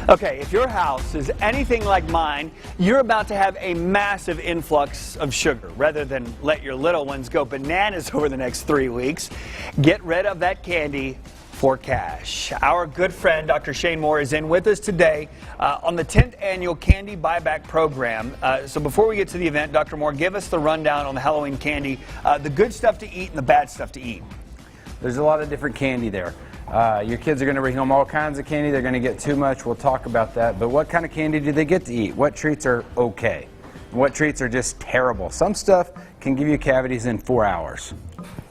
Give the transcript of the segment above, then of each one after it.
Okay, if your house is anything like mine, you're about to have a massive influx of sugar. Rather than let your little ones go bananas over the next 3 weeks, get rid of that candy for cash. Our good friend, Dr. Shane Moore, is in with us today on the 10th annual Candy Buyback Program. So before we get to the event, Dr. Moore, give us the rundown on the Halloween candy, the good stuff to eat and the bad stuff to eat. There's a lot of different candy there. Your kids are going to bring home all kinds of candy. They're going to get too much. We'll talk about that. But what kind of candy do they get to eat? What treats are okay? What treats are just terrible? Some stuff can give you cavities in 4 hours.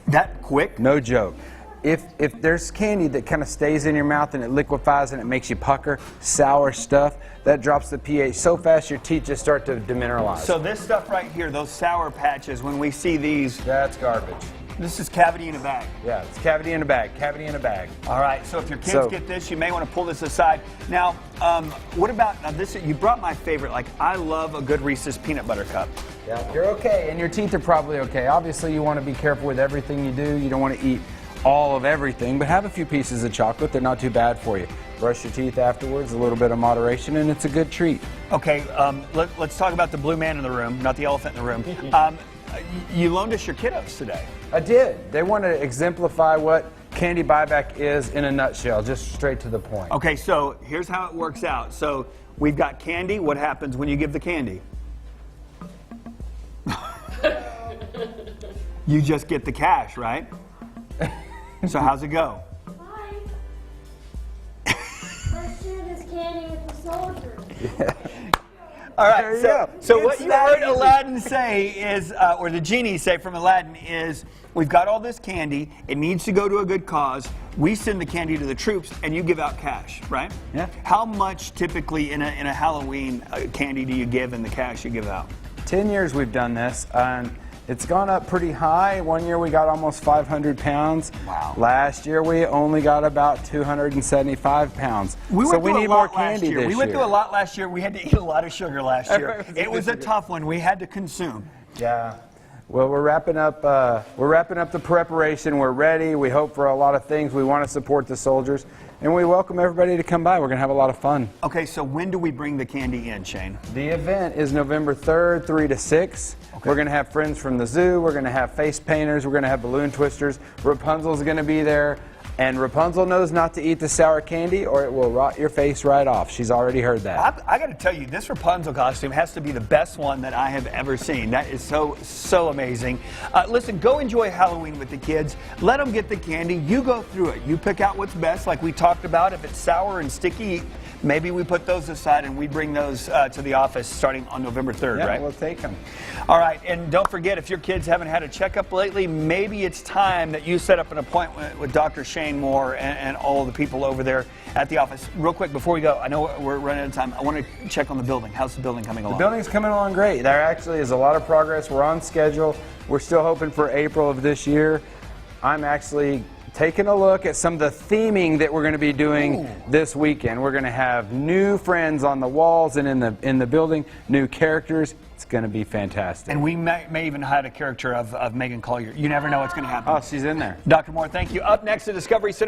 That quick? No joke. If there's candy that kind of stays in your mouth and it liquefies and it makes you pucker, sour stuff, that drops the pH so fast your teeth just start to demineralize. So this stuff right here, those sour patches, when we see these... That's garbage. This is cavity in a bag. Yeah, it's cavity in a bag, cavity in a bag. All right, so if your kids get this, you may want to pull this aside. Now, what about, now this? You brought my favorite, like I love a good Reese's peanut butter cup. Yeah, you're okay, and your teeth are probably okay. Obviously, you want to be careful with everything you do. You don't want to eat all of everything, but have a few pieces of chocolate. They're not too bad for you. Brush your teeth afterwards, a little bit of moderation, and it's a good treat. Okay, let's talk about the blue man in the room, not the elephant in the room. You loaned us your kiddos today. I did. They want to exemplify what Candy Buyback is in a nutshell, just straight to the point. Okay, so here's how it works out. So we've got candy. What happens when you give the candy? You just get the cash, right? So how's it go? Hi. Let's share this candy with the soldiers. Yeah. All right, so what you heard easy. Aladdin say is, or the genie say from Aladdin is, we've got all this candy, it needs to go to a good cause, we send the candy to the troops, and you give out cash, right? Yeah. How much typically in a Halloween candy do you give and the cash you give out? 10 years we've done this, and it's gone up pretty high. One year we got almost 500 pounds. Wow. Last year we only got about 275 pounds. So we need more candy this year. We went through a lot last year. We had to eat a lot of sugar last year. It was a tough one. We had to consume. Yeah. Well, we're wrapping up the preparation. We're ready. We hope for a lot of things. We want to support the soldiers, and we welcome everybody to come by. We're going to have a lot of fun. Okay, so when do we bring the candy in, Shane? The event is November 3rd, 3 to 6. Okay. We're going to have friends from the zoo. We're going to have face painters. We're going to have balloon twisters. Rapunzel's going to be there. And Rapunzel knows not to eat the sour candy or it will rot your face right off. She's already heard that. I got to tell you, this Rapunzel costume has to be the best one that I have ever seen. That is so amazing. Listen, go enjoy Halloween with the kids. Let them get the candy. You go through it. You pick out what's best, like we talked about. If it's sour and sticky, maybe we put those aside and we bring those to the office starting on November 3rd, yeah, right? We'll take them. All right, and don't forget, if your kids haven't had a checkup lately, maybe it's time that you set up an appointment with Dr. Shane Moore and all of the people over there at the office. Real quick, before we go, I know we're running out of time. I want to check on the building. How's the building coming along? The building's coming along great. There actually is a lot of progress. We're on schedule. We're still hoping for April of this year. I'm actually taking a look at some of the theming that we're going to be doing this weekend. We're going to have new friends on the walls and in the building, new characters. It's going to be fantastic. And we may even hide a character of Megan Collier. You never know what's going to happen. Oh, she's in there. Dr. Moore, thank you. Up next, the Discovery Center.